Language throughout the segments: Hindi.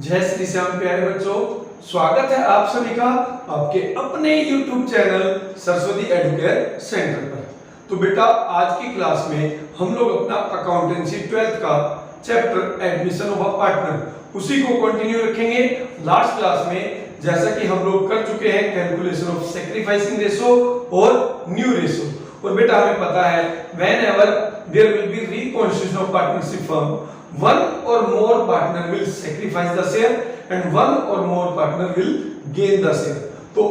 जय श्री श्याम प्यारे बच्चों, स्वागत है आप सभी का आपके अपने YouTube channel Saraswati Educare centre पर। तो बेटा आज की क्लास में हम लोग अपना अकाउंटेंसी 12th का chapter admission of a partner उसी को कंटिन्यू रखेंगे। लास्ट क्लास में जैसा कि हम लोग कर चुके हैं कैलकुलेशन ऑफ सैक्रिफाइसिंग रेशो और न्यू रेशो, और बेटा हमें पता है whenever there will be reconstitution of partnership firm, one or more partner will sacrifice the share and one or more partner will gain the share। तो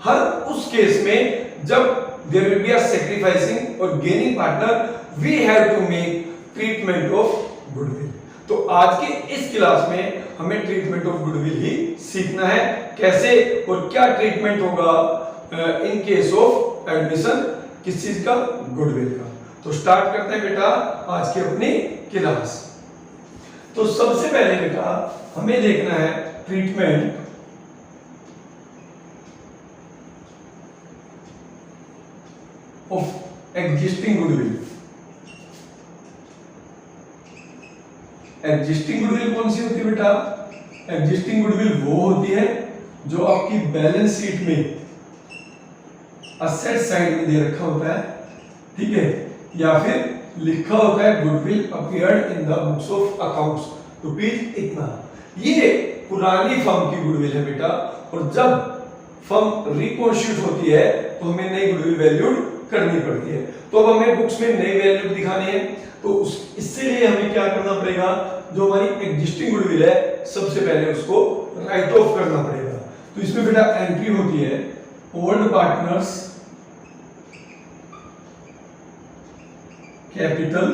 हर उस केस में जब there will be a sacrificing or gaining partner, we have to make treatment of goodwill। तो आज के इस क्लास में हमें ट्रीटमेंट ऑफ गुडविल ही सीखना है, कैसे और क्या ट्रीटमेंट होगा इन केस ऑफ एडमिशन किस चीज का, गुडविल का। तो स्टार्ट करते हैं बेटा आज की अपनी क्लास। तो सबसे पहले बेटा हमें देखना है treatment of existing goodwill. Existing goodwill कौन सी होती है बेटा? एग्जिस्टिंग गुडविल वो होती है जो आपकी बैलेंस शीट में असेट साइड में दे रखा होता है, ठीक है, या फिर लिखा होता है goodwill appeared in the books of accounts rupees इतना। ये पुरानी फर्म की गुडविल है बेटा, और जब फर्म रिकॉन्स्टिट्यूट होती है तो हमें नई गुडविल वैल्यूड करनी पड़ती है। तो अब हमें बुक्स में नई वैल्यू दिखानी है, तो इससे लिए हमें क्या करना पड़ेगा, जो हमारी एग्जिस्टिंग गुडविल है सबसे पहले उसको राइट ऑफ करना पड़ेगा। तो इसमें बेटा एंट्री होती है ओल्ड पार्टनर्स कैपिटल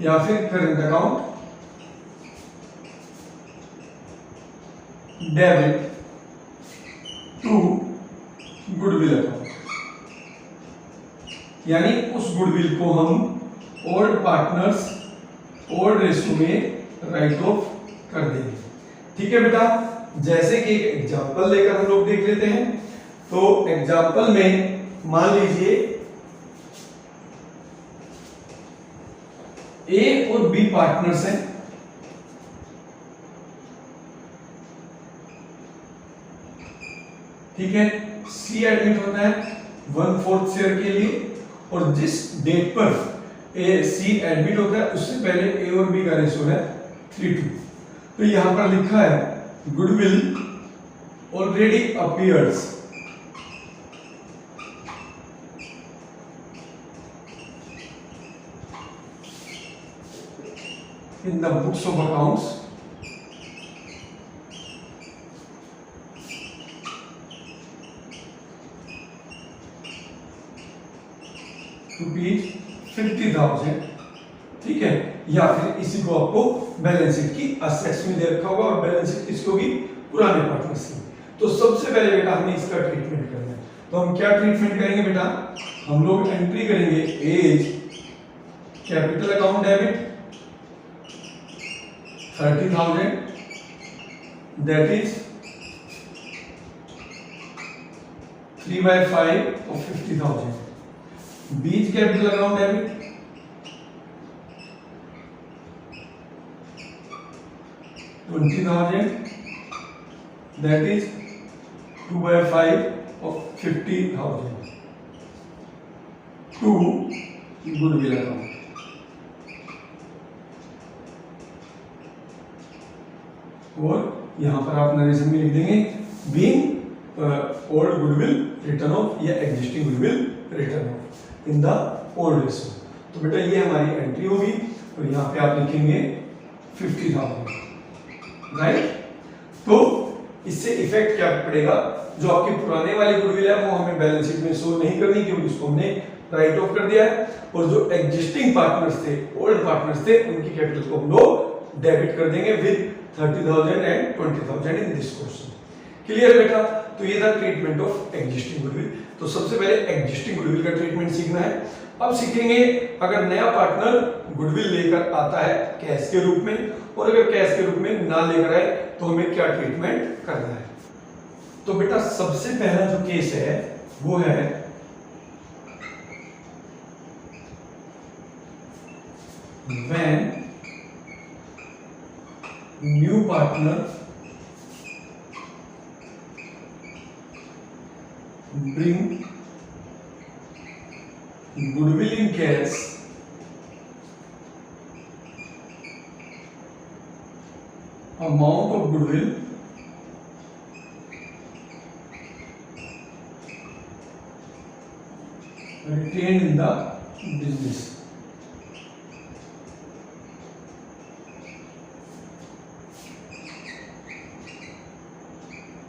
या फिर current account debit to goodwill account, यानी उस गुडविल को हम ओल्ड पार्टनर्स ओल्ड रेशो में राइट ऑफ कर देंगे। ठीक है बेटा, जैसे कि एक एग्जांपल लेकर हम लोग देख लेते हैं। तो एग्जांपल में मान लीजिए ए और बी पार्टनर्स हैं, ठीक है। सी एडमिट होता है 1/4 शेयर के लिए, और जिस डेट पर ए सी एडमिट होता है उससे पहले ए और बी का रेशो है 3:2। तो यहां पर लिखा है goodwill already appears in the books of accounts rupees 50,000, ठीक है। या फिर इसी को आपको बैलेंस शीट की असेट्स में दे रखा होगा, और बैलेंस शीट किसकी होगी, पुराने पार्टनर्स की। तो सबसे पहले बेटा हमें इसका ट्रीटमेंट करना है। तो हम क्या ट्रीटमेंट करेंगे बेटा, हम लोग एंट्री करेंगे A's capital account debit 30,000, that is 3/5 of 50,000। B's capital account debit 20,000, that is 2/5 of 50,000 to goodwill account. और यहां पर आप नरेशन में लिख देंगे being old goodwill written off या existing goodwill written off in the old ratio. तो बेटा ये हमारी एंट्री होगी, और यहां पे आप लिखेंगे 50,000, राइट। तो इससे इफेक्ट क्या पड़ेगा, जो आपकी पुराने वाली गुडविल है वो हमें बैलेंस शीट में शो नहीं करनी, क्योंकि उसको हमने राइट ऑफ कर दिया है, और जो एग्जिस्टिंग पार्टनर्स थे, ओल्ड पार्टनर्स थे, उनकी कैपिटल को हम लोग डेबिट कर देंगे with 30,000 and 20,000 in this question. Clear बेटा? तो ये था ट्रीटमेंट ऑफ एग्जिस्टिंग गुडविल। तो सबसे पहले एग्जिस्टिंग गुडविल का ट्रीटमेंट सीखना है। अब सीखेंगे अगर नया पार्टनर गुडविल लेकर आता है कैश के रूप में, और अगर कैश के रूप में ना लेकर आए तो हमें क्या ट्रीटमेंट करना है। तो बेटा सबसे पहला जो केस है वो है when new partner bring goodwill in cash amount of goodwill retained in the business.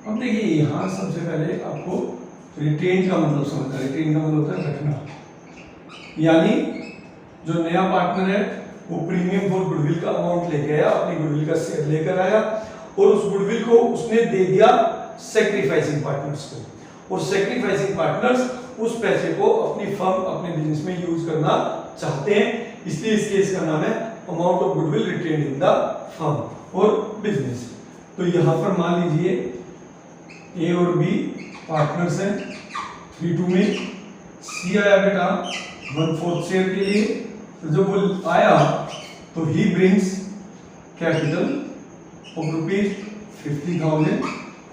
अब देखिए यहां सबसे पहले आपको रिटेन का मतलब समझना। रिटेन का मतलब होता है रखना, यानी जो नया पार्टनर है वो प्रीमियम फॉर गुडविल का अमाउंट लेके आया, अपनी गुडविल का शेयर लेकर आया और उस गुडविल को उसने दे दिया सैक्रिफाइसिंग पार्टनर्स को, और सैक्रिफाइसिंग पार्टनर्स उस पैसे को अपनी फर्म, अपने बिजनेस में यूज करना चाहते हैं, इसलिए इस केस का नाम है amount of goodwill retained in the firm और बिजनेस। तो यहां पर मान लीजिए ए और बी पार्टनर्स हैं 3:2 में, सी आया बेटा 1/4 शेयर के लिए, तो जब वो आया तो he brings capital of ₹50,000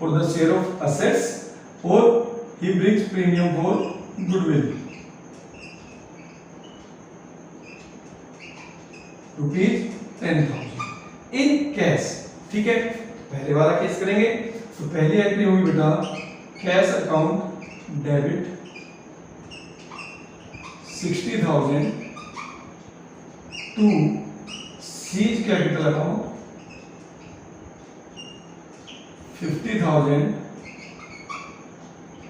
for the share of assets और he brings premium for goodwill ₹10,000 in cash. ठीक है, पहले वाला केस करेंगे तो पहली एंट्री होगी बेटा cash account debit 60,000 to C's capital account 50,000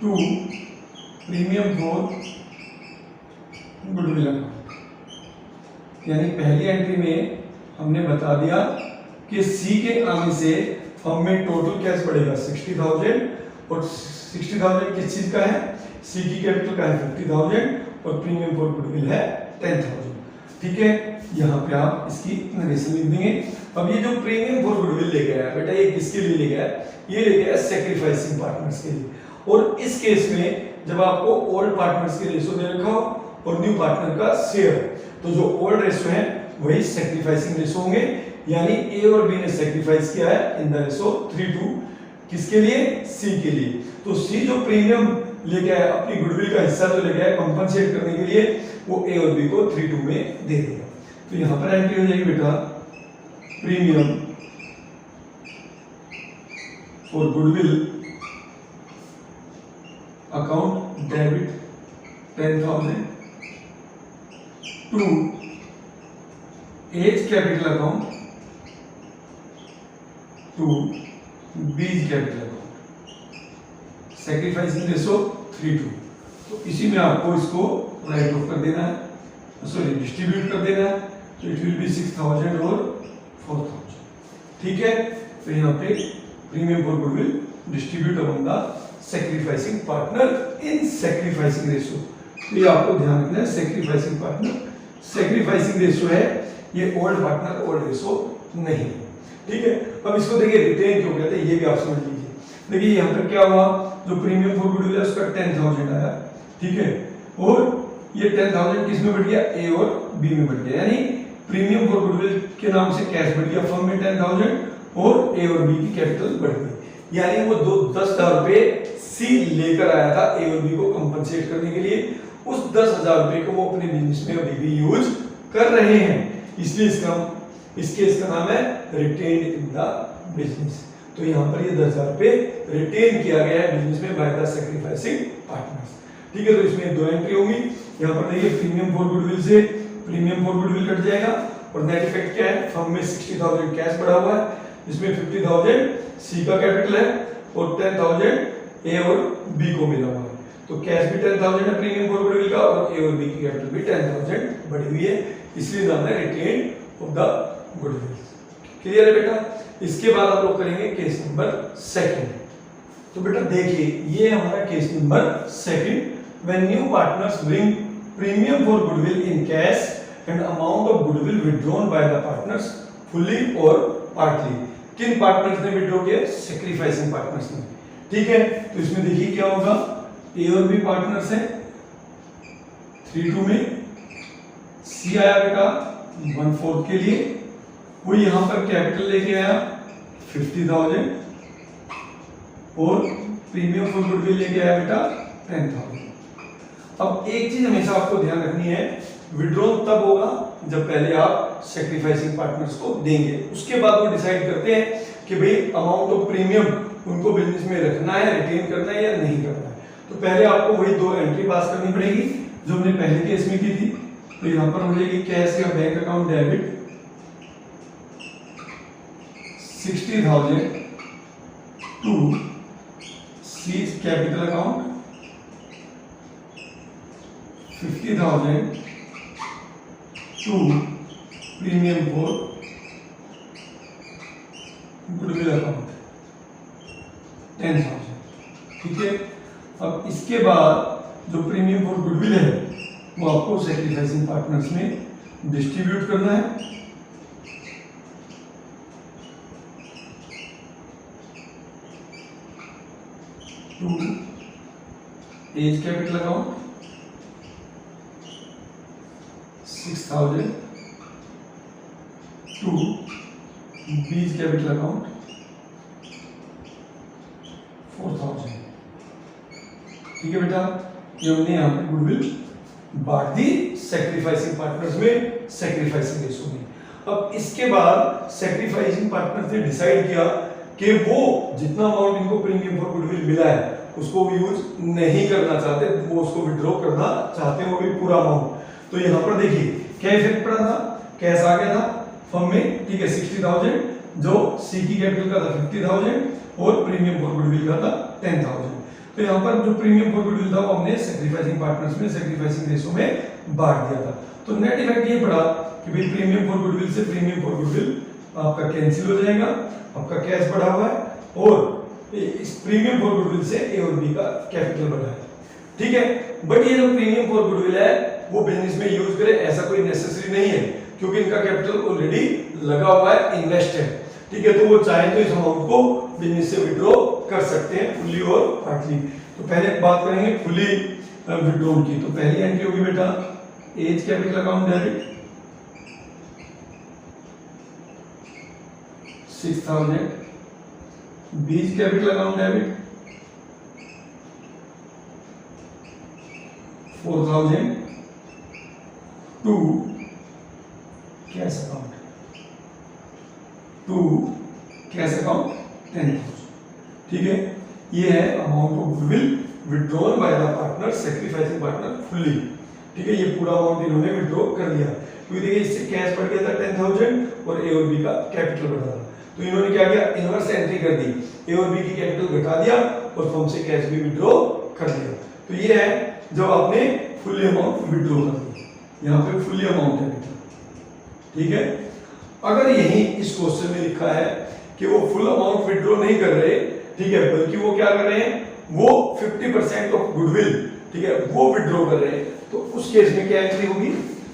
to premium for goodwill account. यानी पहली एंट्री में हमने बता दिया कि सी के आने से फर्म में टोटल कैश बढ़ेगा 60,000 और 60,000 किस चीज का है, सी की कैपिटल का है 50,000 और प्रीमियम फॉर गुडविल है 10,000। ठीक है, यहाँ पे आप इसकी नरेशन लिख देंगे। अब ये जो प्रीमियम फॉर गुडविल लेके आया बेटा, ये किसके लिए लेके आया, ये लेके आया सैक्रिफाइसिंग पार्टनर्स के लिए। और इस केस में जब आपको ओल्ड पार्टनर्स के रेशो दे रखा हो और न्यू पार्टनर का शेयर, तो जो ओल्ड रेशो है वही सैक्रिफाइसिंग रेशो होंगे, यानी ए और बी ने सैक्रिफाइस किया है इन द रेशो 3:2 किसके लिए, सी के लिए। तो सी जो प्रीमियम लेके आया, अपनी गुडविल का हिस्सा जो लेके आया कंपनसेट करने के लिए, वो ए और बी को 3:2 में दे देगा। तो यहां पर एंट्री हो जाएगी बेटा premium for goodwill account debit 10,000 to A's capital account to B's capital account, sacrificing ratio 3:2। तो इसी में आपको इसको राइट ऑफ कर देना है, सॉरी डिस्ट्रीब्यूट कर देना है, तो इट विल बी 6,000 और 4,000। ठीक है, तो यहाँ पे premium for goodwill distribute among the sacrificing partner in sacrificing ratio. तो ये आपको ध्यान रखना है, सैक्रिफाइसिंग पार्टनर सैक्रिफाइसिंग रेशो है, ये ओल्ड पार्टनर ओल्ड रेशो नहीं। ठीक है, अब इसको देखिए रिटेन क्यों कहते हैं ये भी आप समझ लीजिए। देखिए यहाँ पर क्या हुआ, जो प्रीमियम फॉर गुडविल है उसका 10,000 आया, ठीक है, और ये 10,000 किस में बढ़ गया, ए और बी में बढ़ गया, यानी प्रीमियम फॉर गुडविल के नाम से कैश बढ़ गया फर्म में 10,000 और ए और बी की कैपिटल बढ़ गई। यानी वो 10,000 रुपए सी लेकर आया था ए और बी को कंपनसेट करने के लिए, उस 10,000 रुपए को वो अपने बिजनेस में अभी भी यूज कर रहे हैं, इसलिए इसका नाम है रिटेन्ड इन द बिजनेस। तो यहाँ पर ये 10,000 रुपए रिटेन किया गया है बिजनेस में बाय द सैक्रिफाइसिंग पार्टनर्स। ठीक है, तो इसमें दो एंट्री होंगी। यहाँ पर देखिए प्रीमियम फॉर गुडविल से प्रीमियम फॉर गुडविल कट जाएगा और नेट इफेक्ट क्या है, फर्म में 60,000 कैश बढ़ा हुआ है, जिसमें 50,000 सी का कैपिटल है और 10,000 ए और बी को मिला हुआ है। तो कैश भी 10,000 है प्रीमियम फॉर गुडविल का और ए और बी की कैपिटल भी 10,000 बढ़ी हुई है, इसलिए नाम है retain of the goodwill. Clear है बेटा। इसके बाद आप लोग करेंगे केस नंबर सेकंड। तो बेटा देखिए ये हमारा case number second, when new partners bring premium for goodwill in cash and amount of goodwill withdrawn by the partners fully और पार्टली। किन पार्टनर्स ने विथड्रॉ किया, सैक्रिफाइसिंग पार्टनर्स ने। ठीक है, तो इसमें देखिए क्या होगा, ए और बी पार्टनर्स हैं 3:2 में, सी आया बेटा 1/4 के लिए, वो यहां पर कैपिटल लेके आया 50,000 और प्रीमियम फॉर गुडविल लेके आया बेटा 10,000। अब एक चीज हमेशा आपको ध्यान रखनी है, विड्रॉल तब होगा जब पहले आप सैक्रिफाइसिंग पार्टनर्स को देंगे, उसके बाद वो डिसाइड करते हैं कि भाई अमाउंट ऑफ प्रीमियम उनको बिजनेस में रखना है, रिटेन करना है या नहीं करना है। तो पहले आपको वही दो एंट्री पास करनी पड़ेगी जो हमने पहले केस में की थी। तो यहाँ पर हो जाएगी कैश या bank account debit 60,000 to C's capital account 50,000 to premium for goodwill account 10,000। ठीक है, अब इसके बाद जो प्रीमियम फॉर गुडविल है वो आपको सैक्रिफाइसिंग पार्टनर्स में डिस्ट्रीब्यूट करना है। To A's capital account 6,000 to B's capital account 4,000। ठीक है बेटा, ये हमने यहाँ पे गुडविल बांट दी सैक्रिफाइसिंग पार्टनर्स में, सैक्रिफाइसिंग रेशो में। अब इसके बाद सैक्रिफाइसिंग पार्टनर्स ने डिसाइड किया कि वो जितना अमाउंट इनको प्रीमियम फॉर गुडविल मिला है उसको यूज नहीं करना चाहते, वो उसको विड्रॉ करना चाहते हैं, वो भी पूरा अमाउंट। तो यहाँ पर देखिए क्या इफेक्ट पड़ा था, कैश आ गया था फर्म में। ठीक है, 60,000 जो सी की कैपिटल का था 50,000 और प्रीमियम फॉर गुडविल का था 10,000। तो यहाँ पर जो प्रीमियम फॉर गुडविल था वो हमने सैक्रिफाइसिंग पार्टनर्स में सैक्रिफाइसिंग रेशो में बांट दिया था। तो नेट इफेक्ट ये पड़ा कि भाई प्रीमियम फॉर गुडविल से प्रीमियम फॉर गुडविल आपका कैंसिल हो जाएगा, आपका कैश बढ़ा हुआ है और इस प्रीमियम फॉर गुडविल से ए और बी का कैपिटल बढ़ा है। ठीक है, बट ये जो प्रीमियम फॉर गुडविल है वो बिजनेस में यूज करे ऐसा कोई नेसेसरी नहीं है, क्योंकि इनका कैपिटल ऑलरेडी लगा हुआ है, इन्वेस्ट है। ठीक है, तो वो चाहे तो इस अमाउंट को बिजनेस से विड्रॉ कर सकते हैं फुल्ली और पार्टली। तो पहले बात करेंगे फुल्ली विड्रॉल की। तो पहली एंट्री होगी बेटा as capital account debit 6,000, B's capital account debit 4,000 to cash account 10,000। ठीक है, ये है amount of goodwill withdrawn by the partner sacrificing partner fully. ठीक है, ये पूरा अमाउंट इन्होंने विड्रॉ कर लिया, क्योंकि देखिए इससे कैश बढ़ गया था 10,000 और ए और बी का कैपिटल बढ़ा था। तो इन्होंने क्या किया, इनवर्स एंट्री कर दी, ए और बी की कैपिटल घटा दिया और फर्म से कैश भी विड्रॉ कर दिया। तो ये है जब आपने फुल अमाउंट विड्रॉ कर दी, यहाँ पे फुल अमाउंट है बेटा। ठीक है, अगर यही इस क्वेश्चन में लिखा है कि वो फुल अमाउंट विड्रॉ नहीं कर रहे, ठीक है, बल्कि वो क्या कर रहे हैं, वो 50% ऑफ गुडविल, ठीक है, वो विड्रॉ कर रहे हैं, तो उस केस में क्या एंट्री होगी।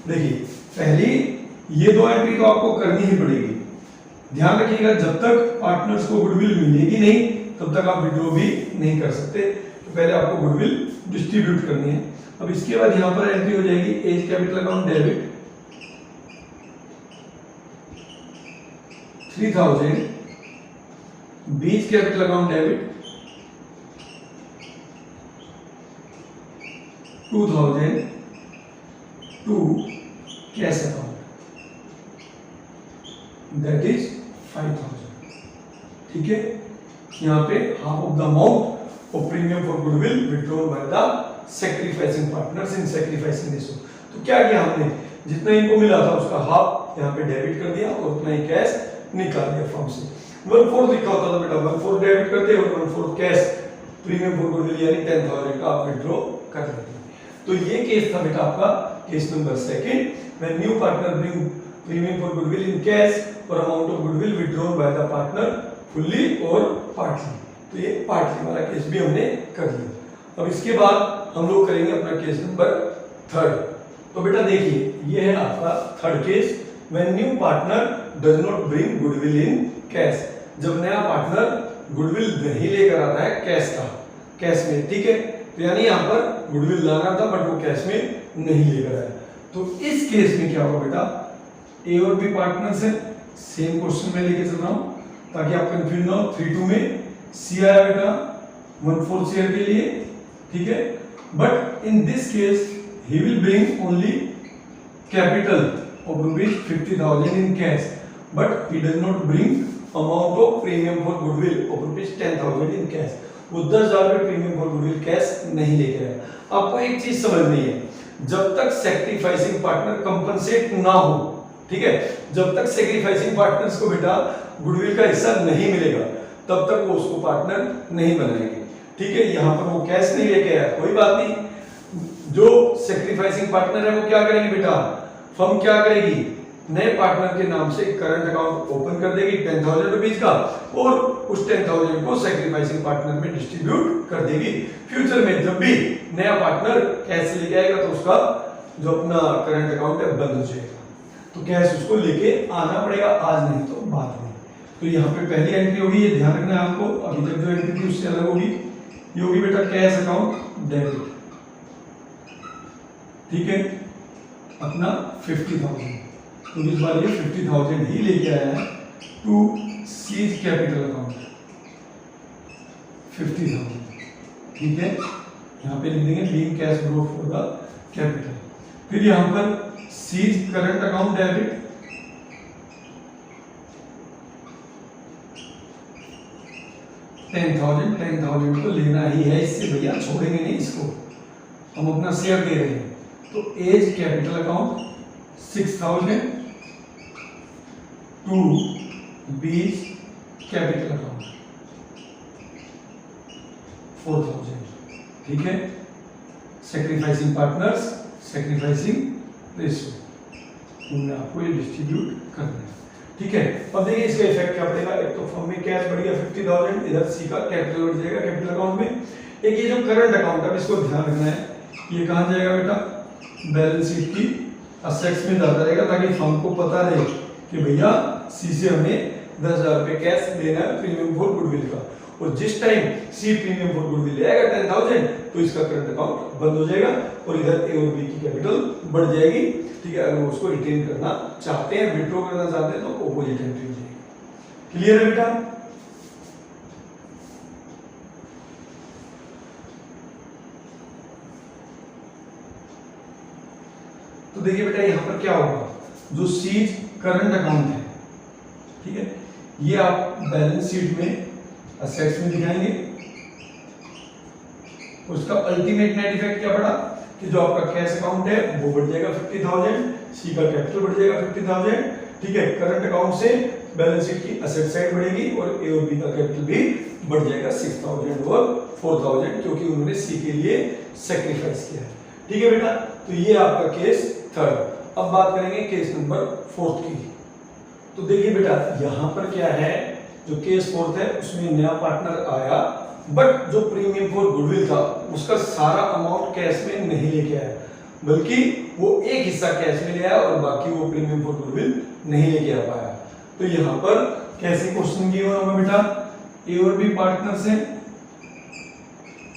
देखिए पहली ये दो एंट्री तो आपको करनी ही पड़ेगी। ध्यान रखिएगा, जब तक पार्टनर्स को गुडविल मिलेगी नहीं तब तक आप विड्रॉ भी नहीं कर सकते। तो पहले आपको गुडविल डिस्ट्रीब्यूट करनी है। अब इसके बाद यहाँ पर एंट्री हो जाएगी as capital account debit 3,000, B's capital account debit 2,000 to cash account that is 5,000। ठीक है, यहाँ पे half of the amount of premium for goodwill withdrawn by the sacrificing partners in sacrificing ratio. तो क्या किया हमने, जितना इनको मिला था उसका हाफ यहाँ पे डेबिट कर दिया और उतना ही कैश निकाल दिया फर्म से। 1/4 लिखा होता था बेटा, 1/4 डेबिट कर दे और 1/4 कैश प्रीमियम फॉर गुडविल यानी 10,000 का आप विड्रॉ कर लेते। तो ये केस था बेटा आपका case number 2 when new partner bring premium for goodwill in cash और amount of goodwill withdrawn by the partner fully और पार्टली। तो ये पार्टली वाला केस भी हमने कर लिया। अब इसके बाद हम लोग करेंगे अपना केस नंबर 3। तो बेटा देखिए ये है आपका third case, when new partner does not bring goodwill in cash. जब नया पार्टनर गुडविल नहीं लेकर आता है कैश में, ठीक है, तो यानी यहाँ पर गुडविल लाना था बट वो कैश में नहीं लेकर आया। तो इस केस में क्या होगा बेटा, ए और बी पार्टनर्स है, सेम क्वेश्चन में लेके चल रहा हूँ ताकि आप कंफ्यूज ना हो। 3-2 में सी आया बेटा 1/4 शेयर के लिए, ठीक है, but in this case he will bring only capital of rupees 50,000 in cash, but he does not bring amount of premium for goodwill of rupees 10,000 in cash. वो 10,000 रुपये प्रीमियम फॉर गुडविल कैश नहीं लेके आया। आपको एक चीज समझनी है, जब तक सैक्रिफाइसिंग पार्टनर कंपनसेट ना हो, ठीक है, जब तक सैक्रिफाइसिंग पार्टनर्स को बेटा गुडविल का हिस्सा नहीं मिलेगा तब तक वो उसको पार्टनर नहीं बनाएंगे। ठीक है, यहाँ पर वो कैश नहीं लेके आया, कोई बात नहीं, जो सैक्रिफाइसिंग पार्टनर है वो क्या करेंगे बेटा, फर्म क्या करेगी, नए पार्टनर के नाम से करंट अकाउंट ओपन कर देगी 10,000 रुपीज का, और उस 10,000 को सैक्रिफाइसिंग पार्टनर में डिस्ट्रीब्यूट कर देगी। फ्यूचर में जब भी नया पार्टनर कैश लेके आएगा तो उसका जो अपना करंट अकाउंट है बंद हो जाएगा, तो कैश उसको लेके आना पड़ेगा, आज नहीं तो बाद में। तो यहाँ पे पहली एंट्री होगी, ये ध्यान रखना है आपको, अभी तक जो एंट्री थी उससे अलग होगी, ये होगी बेटा कैश अकाउंट डेबिट। ठीक है, अपना 50,000, तो इस बार ये 50,000 ही लेके आया है टू सीज कैपिटल अकाउंट 50,000। ठीक है, यहाँ पे लिख देंगे being cash brought for the capital. फिर यहाँ पर सीज करंट अकाउंट डेबिट 10,000 तो लेना ही है, इससे भैया छोड़ेंगे नहीं इसको, हम अपना शेयर दे रहे हैं। तो A's capital account 6,000 to B's capital account 4,000। ठीक है, सैक्रिफाइसिंग पार्टनर्स, सैक्रिफाइसिंग रेशियो, उन्हें आपको ये डिस्ट्रीब्यूट करना है। ठीक है, अब देखिए इसका इफेक्ट क्या पड़ेगा, एक तो फर्म में कैश बढ़ गया 50,000, इधर सी का कैपिटल बढ़ जाएगा कैपिटल अकाउंट में। एक ये जो करंट अकाउंट है इसको ध्यान रखना है, ये कहां जाएगा बेटा, बैलेंस शीट की असेट्स में जाता रहेगा, ताकि फर्म को पता रहे कि भैया सी से हमें 10,000 रुपए कैश देना है प्रीमियम फॉर गुडविल का, और जिस time C premium for goodwill ले आएगा 10,000 तो इसका करंट अकाउंट बंद हो जाएगा और इधर ए और बी की कैपिटल बढ़ जाएगी। ठीक है, अगर वो उसको रिटेन करना चाहते हैं, विड्रॉ करना चाहते हैं तो ऑपोजिट एंट्री हो जाएगी। क्लियर है बेटा? तो देखिए बेटा यहाँ पर क्या होगा, जो सीज करंट अकाउंट है, ठीक है, ये आप बैलेंस शीट में असेट्स में दिखाएंगे, उसका अल्टीमेट नेट इफेक्ट क्या पड़ा कि जो आपका कैश अकाउंट है वो बढ़ जाएगा 50,000, सी का कैपिटल बढ़ जाएगा 50,000। ठीक है, करंट अकाउंट से बैलेंस शीट की असेट साइड बढ़ेगी और ए और बी का कैपिटल भी बढ़ जाएगा 6,000 और 4,000, क्योंकि उन्होंने सी के लिए सैक्रिफाइस किया है। ठीक है बेटा, तो ये आपका केस थर्ड। अब बात करेंगे केस नंबर फोर्थ की। तो देखिए बेटा यहाँ पर क्या है, जो केस फोर्थ है उसमें नया पार्टनर आया, बट जो प्रीमियम फॉर गुडविल था उसका सारा अमाउंट कैश में नहीं लेके आया, बल्कि वो एक हिस्सा कैश में ले आया और बाकी वो प्रीमियम फॉर गुडविल नहीं लेके आ पाया। तो यहाँ पर कैसे क्वेश्चन किए होगा बेटा, ए और बी पार्टनर्स हैं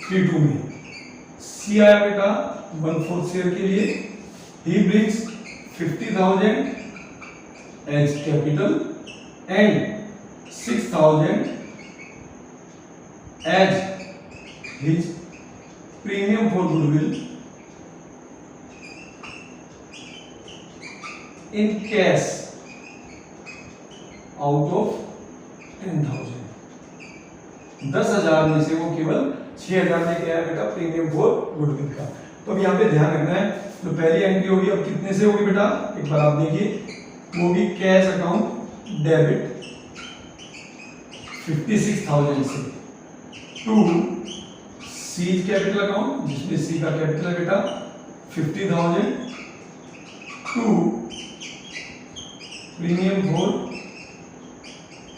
3-2 में, सी आया बेटा 1/4 शेयर के लिए, he brings 50,000 as capital and 6,000 as his premium for goodwill in cash out of 10,000। 10,000 में से वो केवल 6,000 लेके आया बेटा प्रीमियम फॉर गुडविल का। तो अब यहाँ पे ध्यान रखना है, तो पहली एंट्री होगी, अब कितने से होगी बेटा, एक बार आप देखिए, वो भी कैश अकाउंट डेबिट 56,000 से टू सीज कैपिटल अकाउंट, जिसमें सी का कैपिटल है बेटा 50,000 to premium for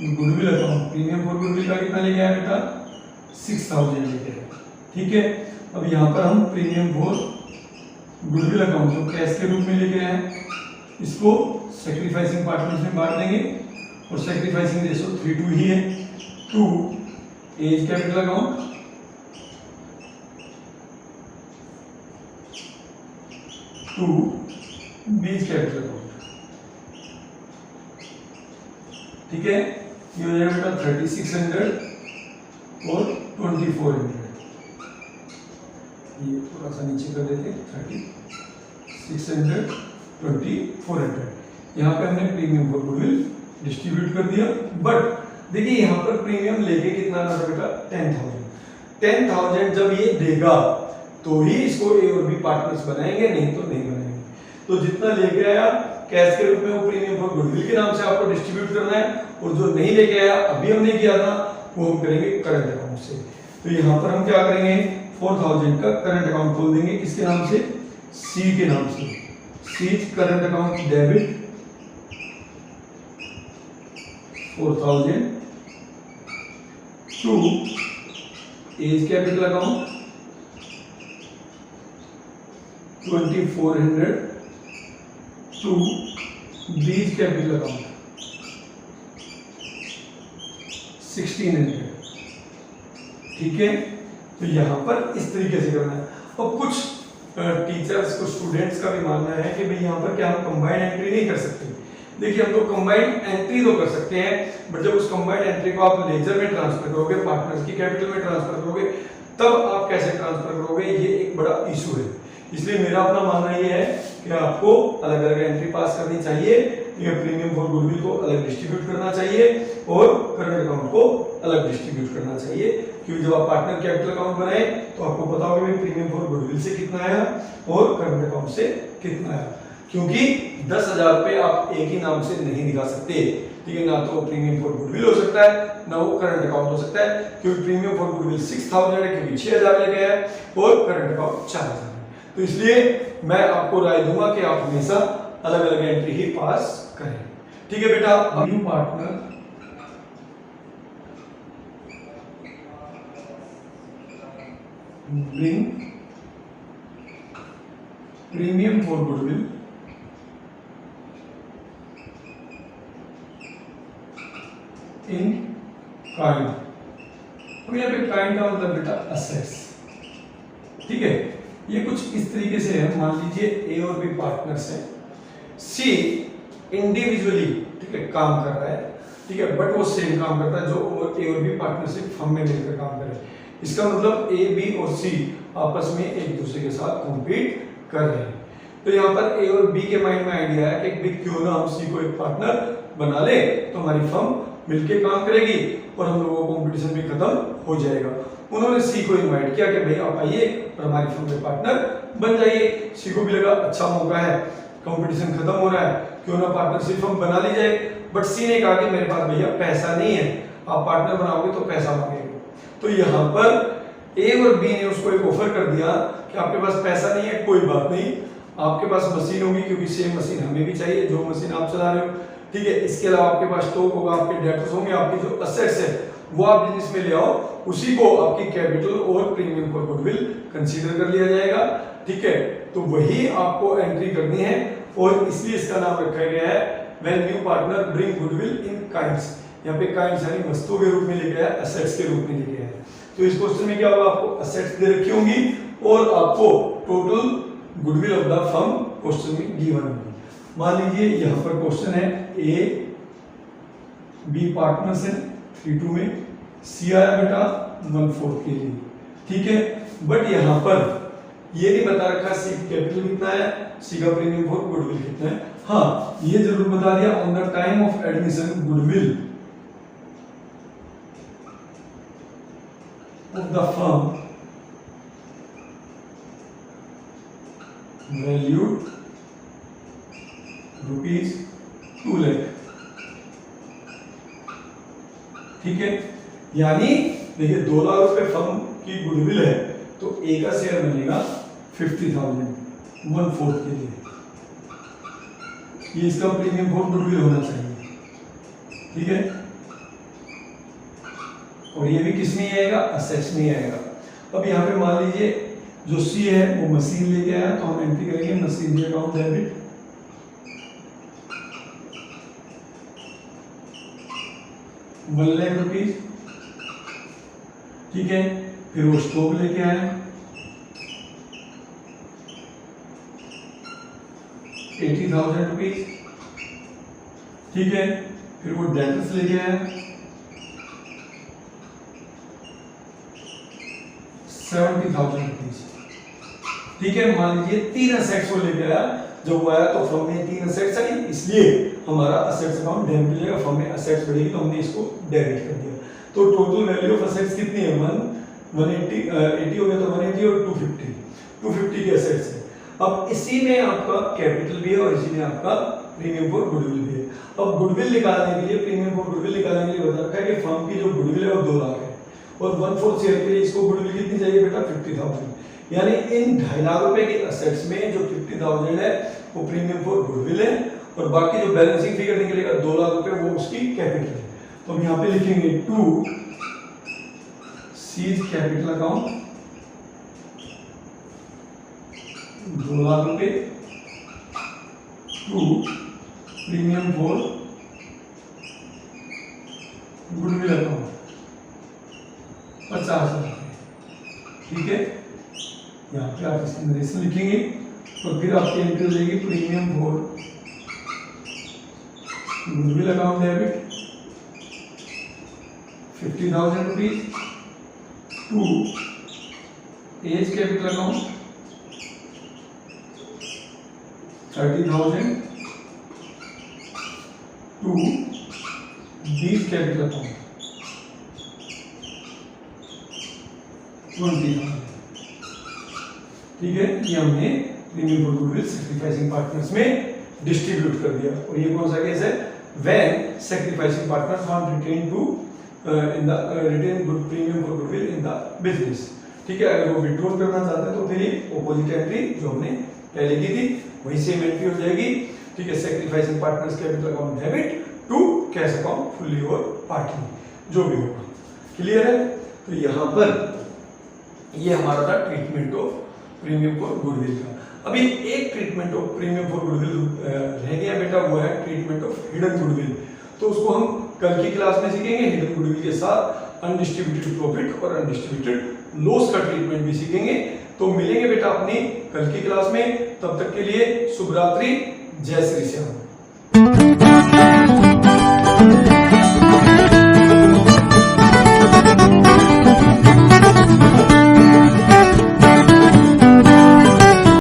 goodwill account. Premium for goodwill का कितना लेके आया बेटा, 6,000 लेके आया। ठीक है, अब यहाँ पर हम प्रीमियम फॉर गुडविल अकाउंट को कैश के रूप में लेके आए हैं, इसको सैक्रिफाइसिंग पार्टनर्स में बांट देंगे और सैक्रिफाइसिंग रेशियो 3:2 ही है, to A's capital account to B's capital account. ठीक है, ये हो जाएगा बेटा 3,600 और 2,400, ये थोड़ा सा नीचे कर देते हैं 3600 2400। यहाँ पे हमने प्रीमियम फॉर गुडविल डिस्ट्रीब्यूट कर दिया। बट देखिए यहाँ पर प्रीमियम लेके कितना ना बेटा 10,000 जब ये देगा तो ही इसको ए और बी पार्टनर्स बनाएंगे, नहीं तो नहीं बनाएंगे। तो जितना लेके आया कैश के रूप में वो प्रीमियम फॉर गुडविल के नाम से आपको डिस्ट्रीब्यूट करना है, और जो नहीं लेके आया अभी हमने किया था वो हम करेंगे करंट अकाउंट से। तो यहाँ पर हम क्या करेंगे 4000 का करंट अकाउंट खोल देंगे, किसके नाम से, सी के नाम से। C current account debit 4000 to A's capital account 2400 to B's capital account 1600। ठीक है, तो यहां पर इस तरीके से करना है। और कुछ टीचर्स को स्टूडेंट्स का भी मानना है कि भाई यहाँ पर क्या हम कंबाइंड एंट्री नहीं कर सकते। देखिए हम लोग कंबाइंड एंट्री तो कर सकते हैं, बट जब उस कंबाइंड एंट्री को आप लेजर में ट्रांसफर करोगे, पार्टनर्स की कैपिटल में ट्रांसफर करोगे, तब आप कैसे ट्रांसफर करोगे, ये एक बड़ा इशू है। इसलिए मेरा अपना मानना ये है कि आपको अलग अलग एंट्री पास करनी चाहिए। प्रीमियम फॉर गुडविल को अलग डिस्ट्रीब्यूट करना चाहिए और करंट अकाउंट को अलग डिस्ट्रीब्यूट करना चाहिए, क्योंकि जब आप पार्टनर कैपिटल अकाउंट बनाए तो आपको पता होगा कि प्रीमियम फॉर गुडविल से कितना आया और करंट अकाउंट से कितना आया। क्योंकि 10,000 रुपए आप एक ही नाम से नहीं दिखा सकते, ठीक है, ना तो प्रीमियम फॉर गुडविल हो सकता है ना वो करंट अकाउंट हो सकता है, क्योंकि प्रीमियम फॉर गुडविल 6000 है, क्योंकि 6000 लेके आया और करंट अकाउंट 4000 है। तो इसलिए मैं आपको राय दूंगा कि आप हमेशा अलग अलग एंट्री ही पास करें। ठीक है बेटा, new partner bring premium for goodwill in kind. अब यहाँ पे काइंड का मतलब बेटा असेट्स। ठीक है, ये कुछ इस तरीके से है। मान लीजिए ए और बी पार्टनर्स हैं, सी इंडिविजुअली ठीक है काम कर रहा है, ठीक है, बट वो सेम काम करता है जो ए और बी पार्टनरशिप फर्म में मिलकर काम कर रहे हैं। इसका मतलब ए बी और सी आपस में एक दूसरे के साथ कॉम्पीट कर रहे हैं। तो यहाँ पर ए और बी के माइंड में आइडिया है कि क्यों ना हम सी को एक पार्टनर बना ले, तो हमारी फर्म मिलके काम करेगी और हम लोगों का कंपटीशन भी खत्म हो जाएगा। उन्होंने सी को इनवाइट किया कि भाई आप आइए और हमारी फर्म में पार्टनर बन जाइए। सी को भी लगा अच्छा मौका है, कंपटीशन खत्म हो रहा है, क्यों ना पार्टनरशिप फर्म बना ली जाए। बट सी ने कहा कि मेरे पास भैया पैसा नहीं है, आप पार्टनर बनाओगे तो पैसा मांगेगा। तो यहाँ पर ए और बी ने उसको एक ऑफर कर दिया कि आपके पास पैसा नहीं है, कोई बात नहीं, आपके पास मशीन होगी, क्योंकि सेम मशीन हमें भी चाहिए जो मशीन आप चला रहे हो, ठीक है। इसके अलावा आपके पास स्टॉक होगा, आपके डेटर्स होंगे, आपकी जो असेट्स है वो आप बिजनेस में ले आओ, उसी को आपकी कैपिटल और प्रीमियम फॉर गुडविल कंसीडर कर लिया जाएगा, ठीक है। तो वही आपको एंट्री करनी है और इसलिए इसका नाम रखा गया है when new partner bring goodwill in kinds. यहाँ पे काइंड्स यानी वस्तुओं के रूप में लेके आया, एसेट्स के रूप में लेके आया। तो इस क्वेश्चन में क्या होगा, आपको असेट्स दे रखी होंगी और आपको total goodwill of the firm question में गिवन होगी। मान लीजिए यहाँ पर क्वेश्चन है ए बी पार्टनर्स है 3-2 में, सी आया बेटा 1/4 के लिए, ठीक है। बट यहाँ पर ये नहीं बता रखा सी कैपिटल कितना है, सी का प्रीमियम फॉर गुडविल कितना है। हाँ, ये जरूर बता दिया on the time of admission goodwill of the firm valued ₹2 lakh, ठीक है। यानी देखिए 2 लाख रुपए फर्म की गुडविल है, तो ए का शेयर बनेगा 50,000 1/4 के लिए। ये इसका प्रीमियम फॉर गुडविल होना चाहिए, ठीक है। और ये भी किस में आएगा, असेट्स में आएगा। अब यहाँ पे मान लीजिए जो सी है वो मशीन लेके आया, तो हम एंट्री करेंगे मशीन के अकाउंट डेबिट ₹1,00,000, ठीक है। फिर वो स्टॉक लेके आया 80,000 रुपीज, ठीक है। फिर वो डेटर्स लेके आया 70,000 रुपीज, ठीक है, मान लीजिए 3 असेट्स को लेके आया, जब वो आया तो फर्म में 3 असेट्स आई, इसलिए हमारा असेट्स अकाउंट डेबिट हो जाएगा। फर्म में असेट्स बढ़ेगी तो हमने इसको डेबिट कर दिया। तो टोटल वैल्यू ऑफ असेट्स कितनी है, 180 80 हो गया तो 180 और 250 के असेट्स है। अब इसी में आपका कैपिटल भी है और इसी में आपका प्रीमियम फॉर गुडविल भी है। अब गुडविल निकालने के लिए, प्रीमियम फॉर गुडविल निकालने के लिए बता रखा है कि फर्म की जो गुडविल है वो 2 लाख है और 1/4 शेयर के लिए इसको गुडविल कितनी चाहिए बेटा, 50,000। यानी इन 2.5 लाख रुपए के असेट्स में जो 50,000 है वो प्रीमियम फॉर गुडविल है और बाकी जो बैलेंसिंग फिगर निकलेगा 2 लाख रुपए वो उसकी कैपिटल है। तो हम यहाँ पे लिखेंगे to C's capital account 2 lakh रुपए to premium for goodwill account 50,000। ठीक है, यहाँ पे आप इसकी नरेशन लिखेंगे और फिर आपकी एंट्री हो जाएगी premium for goodwill account debit 50,000 rupees to A's capital account 30,000 to B's capital account 20,000। ठीक है, ये हमने premium for goodwill sacrificing partners में डिस्ट्रीब्यूट कर दिया। और ये कौन सा केस है, when sacrificing partners want retain to in the retain good premium for goodwill in the business. ठीक है, अगर वो विड्रॉ करना चाहते हैं तो फिर ये ऑपोजिट एंट्री जो हमने पहले की थी वही सेम एंट्री हो जाएगी। ठीक है, sacrificing partners capital account debit to cash account fully और पार्टली जो भी होगा। क्लियर है, तो यहाँ पर ये हमारा था treatment of premium for goodwill का। अभी एक treatment of premium for goodwill रह गया बेटा, वो है ट्रीटमेंट ऑफ हिडन गुडविल। तो उसको हम कल की क्लास में सीखेंगे। हिडन गुडविल के साथ अनडिस्ट्रीब्यूटेड प्रॉफिट और अनडिस्ट्रीब्यूटेड लॉस का ट्रीटमेंट भी सीखेंगे। तो मिलेंगे बेटा अपनी कल की क्लास में, तब तक के लिए शुभ रात्रि, जय श्री श्याम।